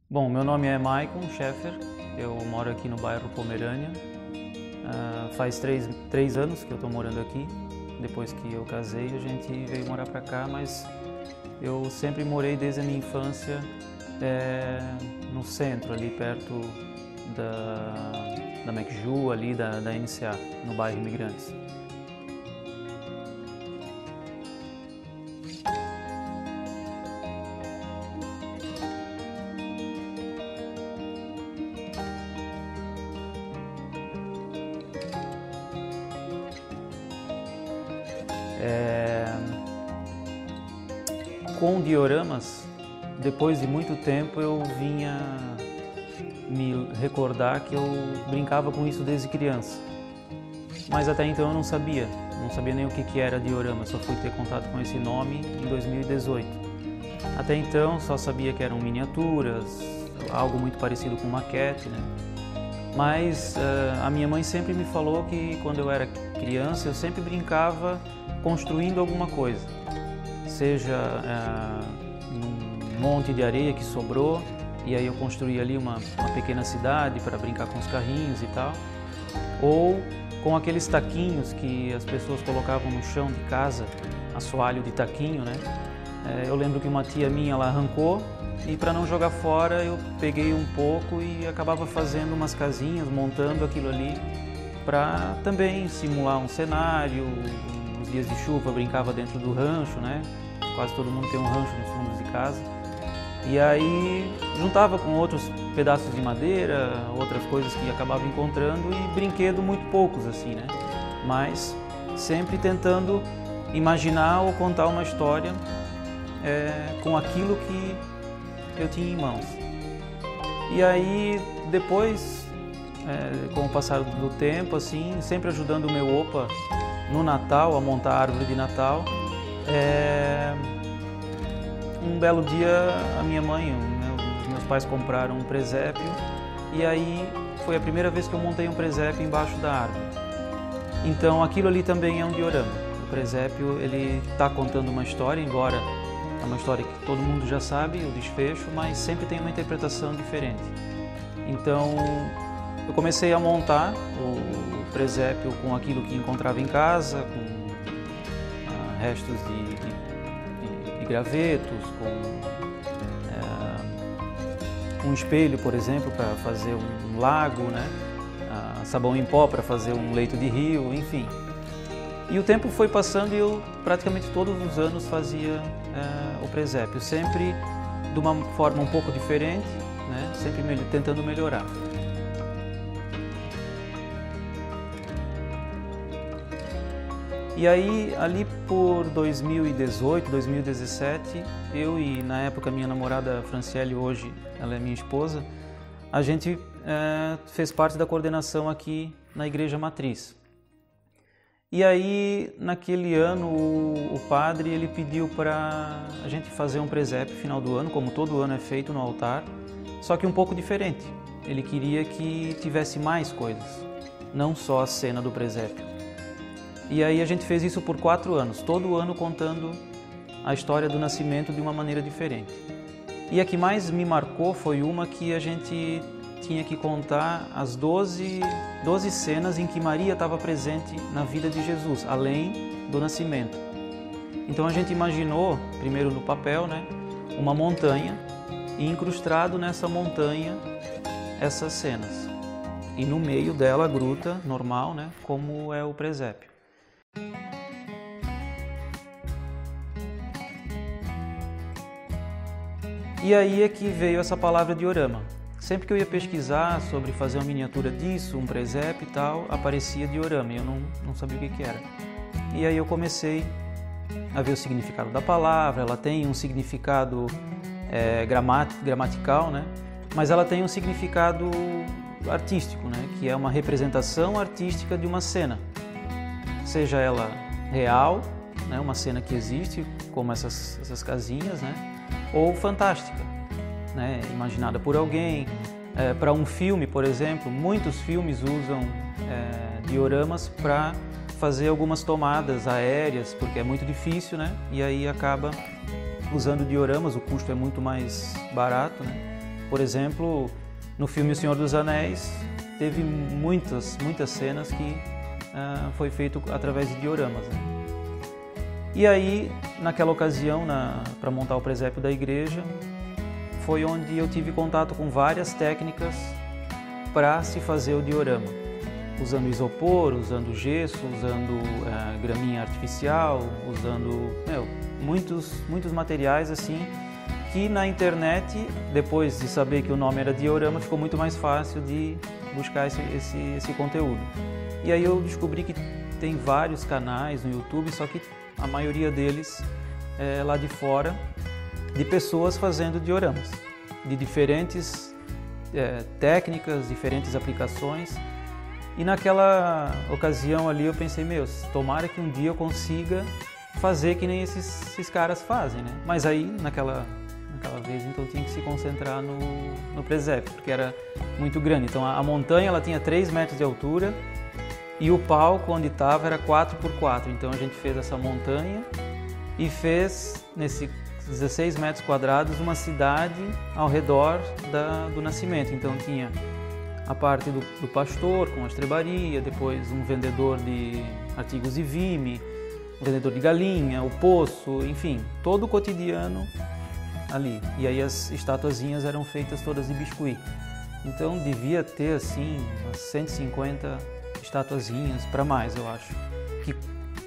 Bom, meu nome é Maicon Scheffer, eu moro aqui no bairro Pomerânia. Faz três anos que eu estou morando aqui. Depois que eu casei, a gente veio morar para cá, mas eu sempre morei desde a minha infância no centro, ali perto da McJu, ali da NCA, no bairro Imigrantes. Com dioramas, depois de muito tempo eu vinha me recordar que eu brincava com isso desde criança. Mas até então eu não sabia nem o que era diorama, só fui ter contato com esse nome em 2018. Até então só sabia que eram miniaturas, algo muito parecido com maquete, né? Mas a minha mãe sempre me falou que quando eu era criança eu sempre brincava construindo alguma coisa. Seja num monte de areia que sobrou, e aí eu construí ali uma pequena cidade para brincar com os carrinhos e tal, ou com aqueles taquinhos que as pessoas colocavam no chão de casa, assoalho de taquinho, né? Eu lembro que uma tia minha ela arrancou e para não jogar fora eu peguei um pouco e acabava fazendo umas casinhas, montando aquilo ali para também simular um cenário. Nos dias de chuva eu brincava dentro do rancho, né? Quase todo mundo tem um rancho nos fundos de casa. E aí juntava com outros pedaços de madeira, outras coisas que acabava encontrando e brinquedo muito poucos assim, né? Mas sempre tentando imaginar ou contar uma história com aquilo que eu tinha em mãos. E aí depois, com o passar do tempo, assim, sempre ajudando o meu opa no Natal, a montar a árvore de Natal. Um belo dia a minha mãe, os meus pais compraram um presépio e aí foi a primeira vez que eu montei um presépio embaixo da árvore. Então aquilo ali também é um diorama. O presépio ele está contando uma história, embora é uma história que todo mundo já sabe, o desfecho, mas sempre tem uma interpretação diferente. Então eu comecei a montar o presépio com aquilo que encontrava em casa, com restos de gravetos, com um espelho, por exemplo, para fazer um lago, né? Sabão em pó para fazer um leito de rio, enfim. E o tempo foi passando e eu praticamente todos os anos fazia o presépio, sempre de uma forma um pouco diferente, né? Sempre tentando melhorar. E aí, ali por 2018, 2017, eu e, na época, minha namorada Franciele, hoje ela é minha esposa, a gente fez parte da coordenação aqui na Igreja Matriz. E aí, naquele ano, o padre ele pediu para a gente fazer um presépio final do ano, como todo ano é feito no altar, só que um pouco diferente. Ele queria que tivesse mais coisas, não só a cena do presépio. E aí a gente fez isso por 4 anos, todo ano contando a história do nascimento de uma maneira diferente. E a que mais me marcou foi uma que a gente tinha que contar as 12 cenas em que Maria estava presente na vida de Jesus, além do nascimento. Então a gente imaginou, primeiro no papel, né, uma montanha e incrustado nessa montanha essas cenas. E no meio dela a gruta normal, né, como é o presépio. E aí é que veio essa palavra diorama. Sempre que eu ia pesquisar sobre fazer uma miniatura disso, um presépio e tal, aparecia diorama e eu não sabia o que era. E aí eu comecei a ver o significado da palavra. Ela tem um significado gramatical, né? Mas ela tem um significado artístico, né? Que é uma representação artística de uma cena. Seja ela real, né? Uma cena que existe, como essas casinhas, né? Ou fantástica, né? Imaginada por alguém. Para um filme, por exemplo, muitos filmes usam dioramas para fazer algumas tomadas aéreas, porque é muito difícil, né? E aí acaba usando dioramas, o custo é muito mais barato, né? Por exemplo, no filme O Senhor dos Anéis, teve muitas cenas que foi feito através de dioramas, né? E aí, naquela ocasião, para montar o presépio da igreja, foi onde eu tive contato com várias técnicas para se fazer o diorama. Usando isopor, usando gesso, usando graminha artificial, usando muitos materiais assim, que na internet, depois de saber que o nome era diorama, ficou muito mais fácil de buscar esse conteúdo. E aí eu descobri que tem vários canais no YouTube, só que a maioria deles é lá de fora, de pessoas fazendo dioramas, de diferentes técnicas, diferentes aplicações. E naquela ocasião ali eu pensei, tomara que um dia eu consiga fazer que nem esses caras fazem, né? Mas aí, naquela vez, então tinha que se concentrar no presépio, porque era muito grande. Então a montanha ela tinha 3 metros de altura e o palco onde estava era 4x4. Então a gente fez essa montanha e fez, nesses 16 metros quadrados, uma cidade ao redor do nascimento. Então tinha a parte do pastor com a estrebaria, depois um vendedor de artigos de vime, um vendedor de galinha, o poço, enfim, todo o cotidiano ali. E aí as estatuazinhas eram feitas todas de biscuit. Então devia ter assim umas 150 estatuazinhas, para mais eu acho, que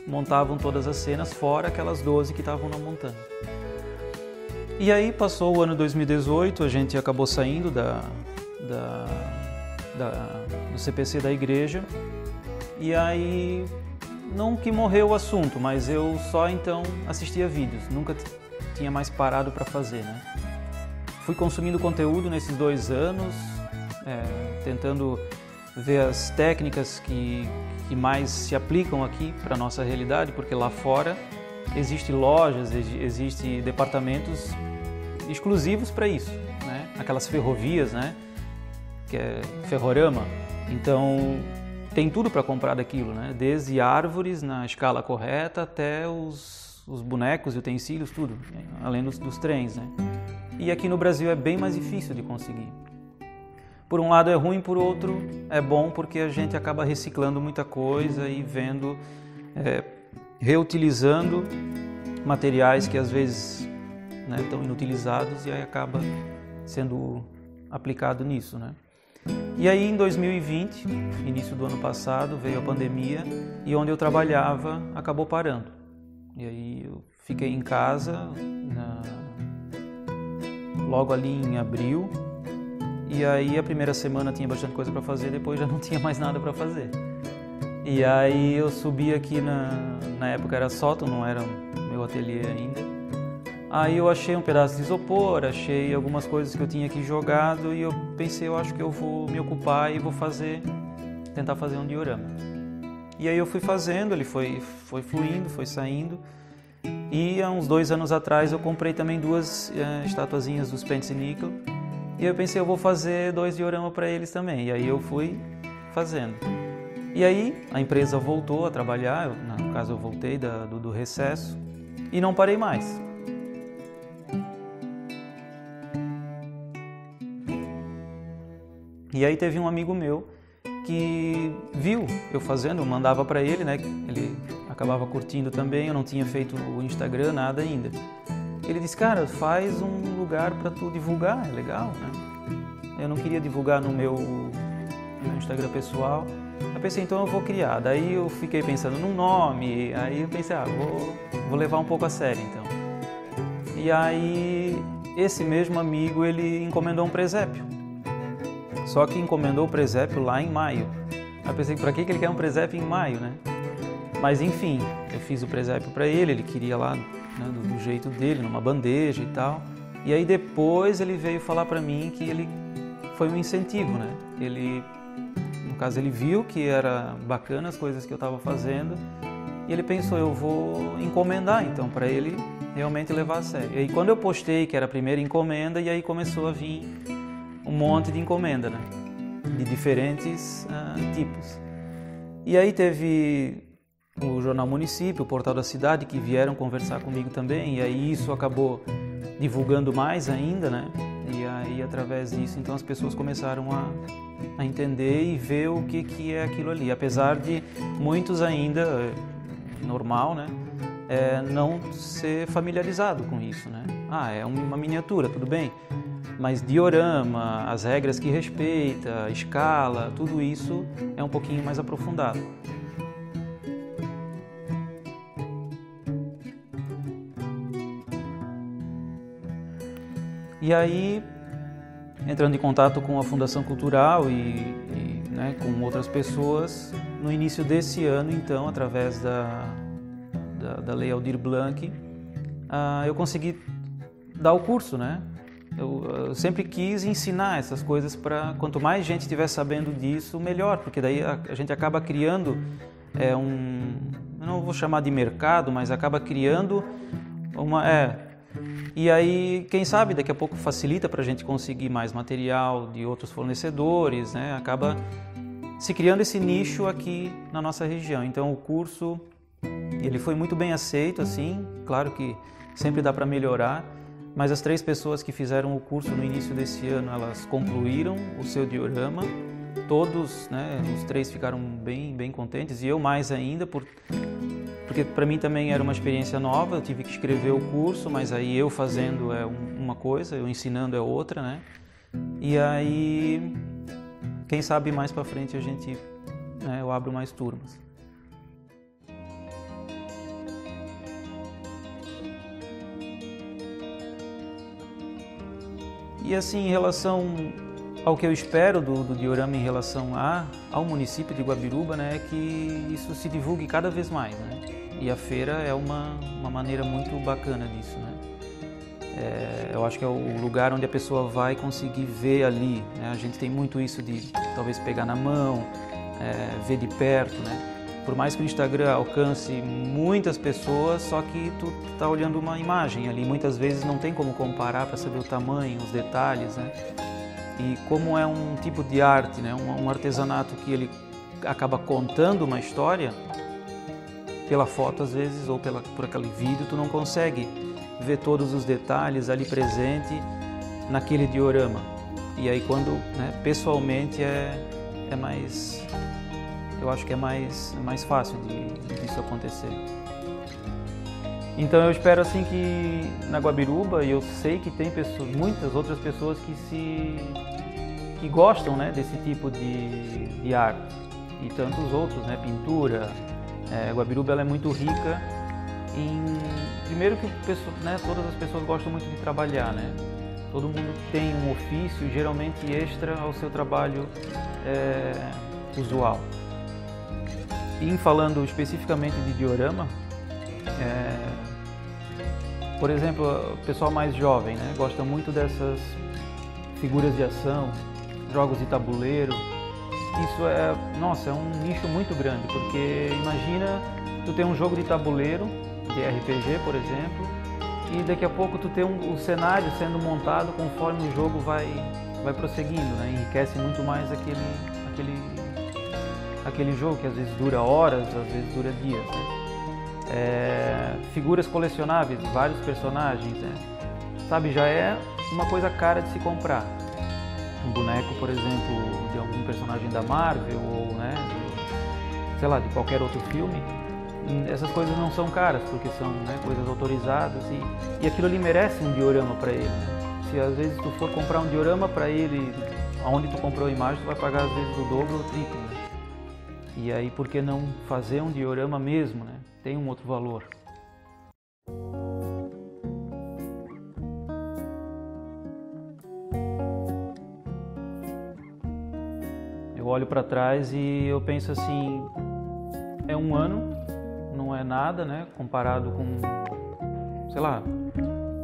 montavam todas as cenas, fora aquelas 12 que estavam na montanha. E aí passou o ano 2018, a gente acabou saindo do CPC da igreja, e aí não que morreu o assunto, mas eu só então assistia vídeos, nunca tinha mais parado para fazer, né? Fui consumindo conteúdo nesses 2 anos, tentando ver as técnicas que mais se aplicam aqui para a nossa realidade, porque lá fora existem lojas, existem departamentos exclusivos para isso, né? Aquelas ferrovias, né? Que é ferrorama, então tem tudo para comprar daquilo, né? Desde árvores na escala correta até os bonecos e utensílios, tudo, além dos trens, né? E aqui no Brasil é bem mais difícil de conseguir. Por um lado é ruim, por outro é bom, porque a gente acaba reciclando muita coisa e reutilizando materiais que às vezes estão inutilizados, e aí acaba sendo aplicado nisso, né? E aí em 2020, início do ano passado, veio a pandemia e onde eu trabalhava acabou parando. E aí eu fiquei em casa logo ali em abril, e aí a primeira semana tinha bastante coisa para fazer, depois já não tinha mais nada para fazer. E aí eu subi aqui, na época era sótão, não era meu ateliê ainda. Aí eu achei um pedaço de isopor, achei algumas coisas que eu tinha aqui jogado, e eu pensei, eu acho que eu vou me ocupar e vou tentar fazer um diorama. E aí eu fui fazendo, ele foi fluindo, foi saindo, e há uns 2 anos atrás eu comprei também 2 estatuazinhas dos Pence Nickel, e eu pensei, eu vou fazer 2 dioramas para eles também, e aí eu fui fazendo. E aí a empresa voltou a trabalhar, no caso eu voltei do recesso, e não parei mais. E aí teve um amigo meu que viu eu fazendo, eu mandava para ele, né? Ele acabava curtindo também, eu não tinha feito o Instagram, nada ainda. Ele disse, cara, faz um lugar para tu divulgar, é legal, né? Eu não queria divulgar no meu Instagram pessoal. Eu pensei, então eu vou criar. Daí eu fiquei pensando num nome, aí eu pensei, vou levar um pouco a sério então. E aí esse mesmo amigo, ele encomendou um presépio. Só que encomendou o presépio lá em maio. Eu pensei, para que ele quer um presépio em maio, né? Mas enfim, eu fiz o presépio para ele, ele queria lá, né, do jeito dele, numa bandeja e tal. E aí depois ele veio falar para mim que ele foi um incentivo, né? No caso, ele viu que era bacana as coisas que eu estava fazendo, e ele pensou, eu vou encomendar então para ele realmente levar a sério. E aí quando eu postei que era a primeira encomenda, e aí começou a vir um monte de encomenda, né? De diferentes tipos. E aí teve o Jornal Município, o Portal da Cidade, que vieram conversar comigo também, e aí isso acabou divulgando mais ainda, né? E aí aí através disso, então as pessoas começaram a entender e ver o que é aquilo ali, apesar de muitos ainda, normal, né, não ser familiarizado com isso, né? É uma miniatura, tudo bem, mas diorama, as regras que respeita, escala, tudo isso é um pouquinho mais aprofundado. E aí, entrando em contato com a Fundação Cultural né, com outras pessoas, no início desse ano, então, através da Lei Aldir Blanc, eu consegui dar o curso, né? Eu sempre quis ensinar essas coisas para quanto mais gente estiver sabendo disso, melhor, porque daí a gente acaba criando eu não vou chamar de mercado, mas acaba criando e aí, quem sabe, daqui a pouco facilita para a gente conseguir mais material de outros fornecedores, né? Acaba se criando esse nicho aqui na nossa região. Então, o curso, ele foi muito bem aceito, assim, claro que sempre dá para melhorar, mas as 3 pessoas que fizeram o curso no início desse ano, elas concluíram o seu diorama, todos, né, os 3 ficaram bem contentes, e eu mais ainda, porque para mim também era uma experiência nova, eu tive que escrever o curso, mas aí eu fazendo é uma coisa, eu ensinando é outra, né? E aí, quem sabe mais para frente eu abro mais turmas. E assim, em relação ao que eu espero do diorama em relação ao município de Guabiruba, né, é que isso se divulgue cada vez mais, né? E a feira é uma maneira muito bacana disso, né? Eu acho que é o lugar onde a pessoa vai conseguir ver ali, né? A gente tem muito isso de talvez pegar na mão, ver de perto, né? Por mais que o Instagram alcance muitas pessoas, só que tu tá olhando uma imagem ali, muitas vezes não tem como comparar para saber o tamanho, os detalhes, né? E como é um tipo de arte, né? Um artesanato que ele acaba contando uma história, pela foto às vezes ou por aquele vídeo, tu não consegue ver todos os detalhes ali presente naquele diorama. E aí quando, né, pessoalmente é mais, eu acho que é mais fácil disso acontecer. Então eu espero assim que na Guabiruba, e eu sei que tem muitas outras pessoas que gostam, né, desse tipo de arte, e tantos outros, né, pintura. Guabiruba ela é muito rica primeiro que todas as pessoas gostam muito de trabalhar, né? Todo mundo tem um ofício, geralmente extra ao seu trabalho usual. E falando especificamente de diorama, por exemplo, o pessoal mais jovem, né, gosta muito dessas figuras de ação, jogos de tabuleiro. Isso é um nicho muito grande, porque imagina tu ter um jogo de tabuleiro, de RPG, por exemplo, e daqui a pouco tu ter o cenário sendo montado conforme o jogo vai prosseguindo, né? Enriquece muito mais aquele jogo, que às vezes dura horas, às vezes dura dias, né? Figuras colecionáveis, vários personagens, né? Sabe, já é uma coisa cara de se comprar. Um boneco, por exemplo, de algum personagem da Marvel ou, né, sei lá, de qualquer outro filme, essas coisas não são caras, porque são, né, coisas autorizadas e aquilo ali merece um diorama para ele, né? Se às vezes tu for comprar um diorama para ele, onde tu comprou a imagem, tu vai pagar às vezes o dobro ou o triplo, né? E aí, por que não fazer um diorama mesmo, né? Tem um outro valor. Eu olho para trás e eu penso assim, é um ano, não é nada, né? Comparado com, sei lá,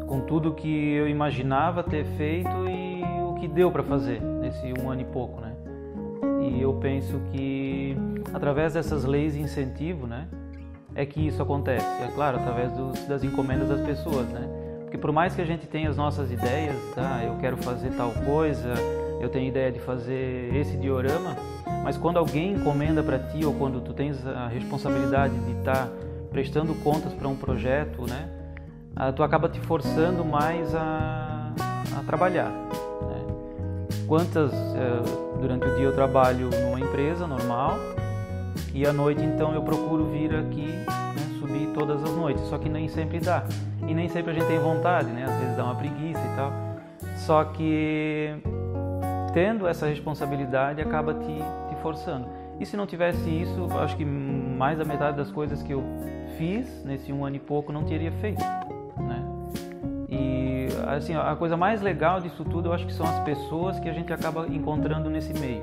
com tudo que eu imaginava ter feito e o que deu para fazer nesse um ano e pouco, né? E eu penso que através dessas leis de incentivo, né, é que isso acontece. É claro, através das encomendas das pessoas, né? Porque por mais que a gente tenha as nossas ideias, eu quero fazer tal coisa, eu tenho ideia de fazer esse diorama, mas quando alguém encomenda para ti ou quando tu tens a responsabilidade de estar prestando contas para um projeto, né, tu acaba te forçando mais a trabalhar, né? durante o dia eu trabalho numa empresa normal e à noite então eu procuro vir aqui, né, subir todas as noites, só que nem sempre dá e nem sempre a gente tem vontade, né? Às vezes dá uma preguiça e tal, só que tendo essa responsabilidade acaba te forçando. E se não tivesse isso, acho que mais da metade das coisas que eu fiz nesse 1 ano e pouco não teria feito, né? E assim, a coisa mais legal disso tudo eu acho que são as pessoas que a gente acaba encontrando nesse meio.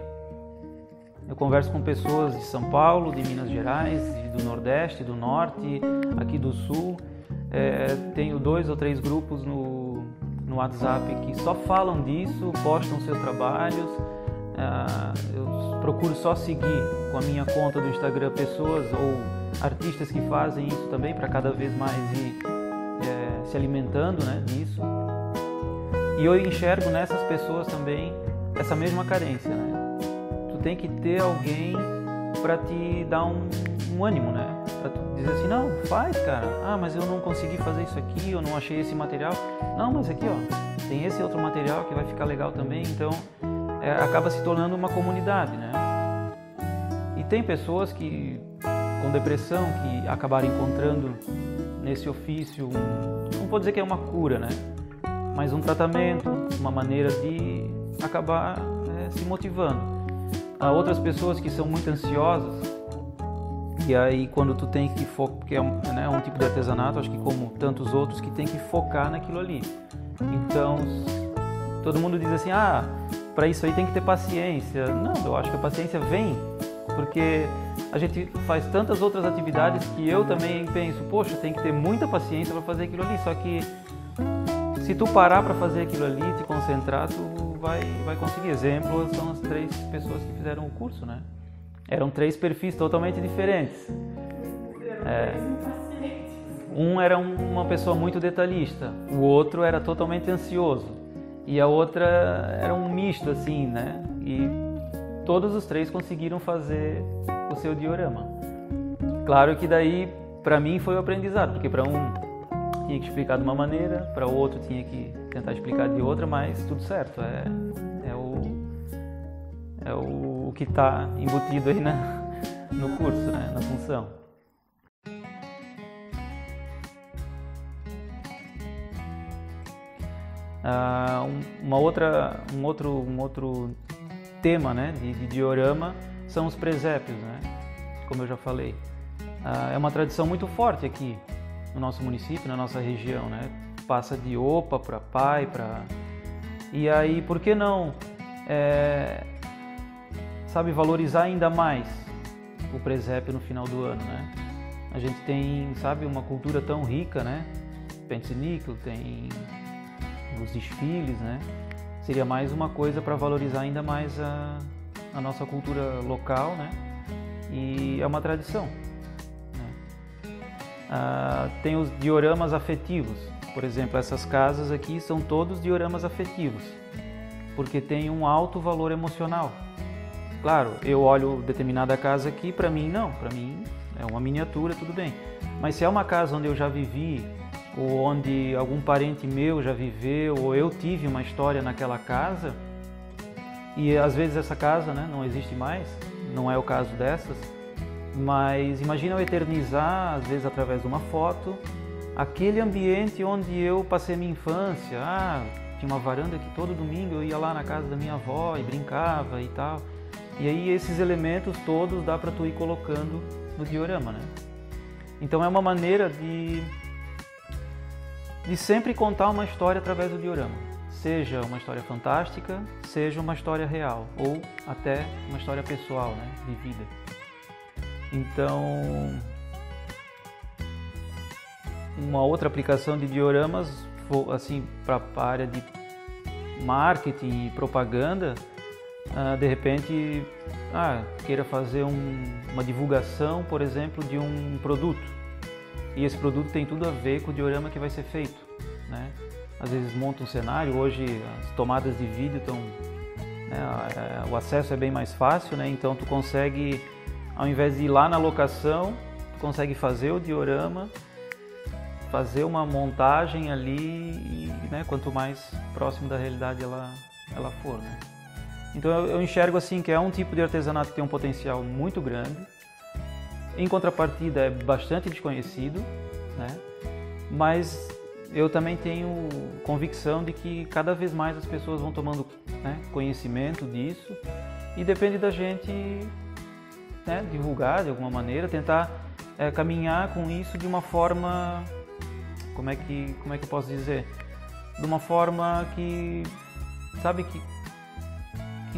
Eu converso com pessoas de São Paulo, de Minas Gerais, do Nordeste, do Norte, aqui do Sul. Tenho 2 ou 3 grupos no WhatsApp que só falam disso, postam seus trabalhos. Eu procuro só seguir com a minha conta do Instagram pessoas ou artistas que fazem isso também, para cada vez mais ir se alimentando, né, disso. E eu enxergo nessas pessoas também essa mesma carência, né? Tu tem que ter alguém para te dar um ânimo, né? Para tu dizer assim, não, faz, cara. Ah, mas eu não consegui fazer isso aqui, eu não achei esse material. Não, mas aqui, ó, tem esse outro material que vai ficar legal também. Então, acaba se tornando uma comunidade, né? E tem pessoas que com depressão que acabaram encontrando nesse ofício, não vou dizer que é uma cura, né? Mas um tratamento, uma maneira de acabar se motivando. Há outras pessoas que são muito ansiosas e aí quando tu tem que focar, porque é um tipo de artesanato, acho que como tantos outros, que tem que focar naquilo ali. Então, todo mundo diz assim, para isso aí tem que ter paciência. Não, eu acho que a paciência vem porque a gente faz tantas outras atividades que eu também penso, poxa, tem que ter muita paciência para fazer aquilo ali, só que se tu parar para fazer aquilo ali, te concentrar, tu vai conseguir. Exemplo são as 3 pessoas que fizeram o curso, né? Eram 3 perfis totalmente diferentes. Um era uma pessoa muito detalhista, o outro era totalmente ansioso e a outra era um misto assim, né? E todos os 3 conseguiram fazer o seu diorama. Claro que daí para mim foi o aprendizado, porque para um tinha que explicar de uma maneira, para o outro tinha que tentar explicar de outra, mas tudo certo, é o que está embutido aí no curso, né, na função. Um outro tema, né, de diorama são os presépios, né, como eu já falei. É uma tradição muito forte aqui no nosso município, na nossa região, né? Passa de opa para pai, e aí por que não, valorizar ainda mais o presépio no final do ano, né? A gente tem, uma cultura tão rica, né? Pente-níquel, tem os desfiles, né? Seria mais uma coisa para valorizar ainda mais a nossa cultura local, né? E é uma tradição. Tem os dioramas afetivos, por exemplo, essas casas aqui são todos dioramas afetivos, porque tem um alto valor emocional. Claro, eu olho determinada casa aqui, para mim é uma miniatura, tudo bem, mas se é uma casa onde eu já vivi, ou onde algum parente meu já viveu, ou eu tive uma história naquela casa, e às vezes essa casa, né, não existe mais, não é o caso dessas, mas imagina eu eternizar, às vezes através de uma foto, aquele ambiente onde eu passei minha infância. Tinha uma varanda que todo domingo eu ia lá na casa da minha avó e brincava e tal. E aí esses elementos todos dá para tu ir colocando no diorama, né? Então é uma maneira de sempre contar uma história através do diorama. Seja uma história fantástica, seja uma história real, ou até uma história pessoal, né, de vida. Então, uma outra aplicação de dioramas, assim, para a área de marketing e propaganda, de repente, queira fazer uma divulgação, por exemplo, de um produto. E esse produto tem tudo a ver com o diorama que vai ser feito, né? Às vezes monta um cenário, hoje as tomadas de vídeo estão, né, o acesso é bem mais fácil, né? Então tu consegue, ao invés de ir lá na locação, tu consegue fazer o diorama, fazer uma montagem ali, e, né, quanto mais próximo da realidade ela for, né? Então eu enxergo assim que é um tipo de artesanato que tem um potencial muito grande. Em contrapartida é bastante desconhecido, né? Mas eu também tenho convicção de que cada vez mais as pessoas vão tomando, né, conhecimento disso e depende da gente, né, divulgar de alguma maneira, tentar caminhar com isso de uma forma, como é que eu posso dizer? De uma forma que, sabe, que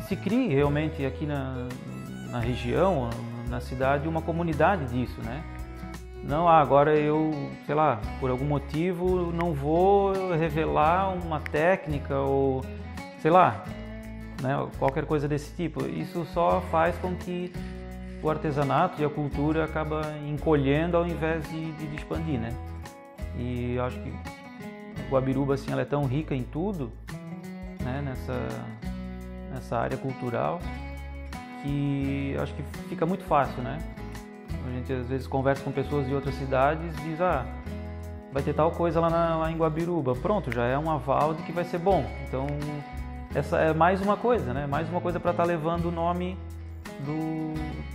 se crie realmente aqui na região, na cidade, uma comunidade disso, né? Não, agora eu, sei lá, por algum motivo não vou revelar uma técnica ou, sei lá, né, qualquer coisa desse tipo. Isso só faz com que o artesanato e a cultura acaba encolhendo ao invés de expandir, né? E eu acho que Guabiruba, assim, ela é tão rica em tudo, né, nessa área cultural, que eu acho que fica muito fácil, né? A gente às vezes conversa com pessoas de outras cidades e diz, vai ter tal coisa lá em Guabiruba. Pronto, já é um aval de que vai ser bom. Então, essa é mais uma coisa, né? Mais uma coisa para estar levando o nome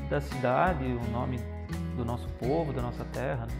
da cidade, o nome do nosso povo, da nossa terra, né?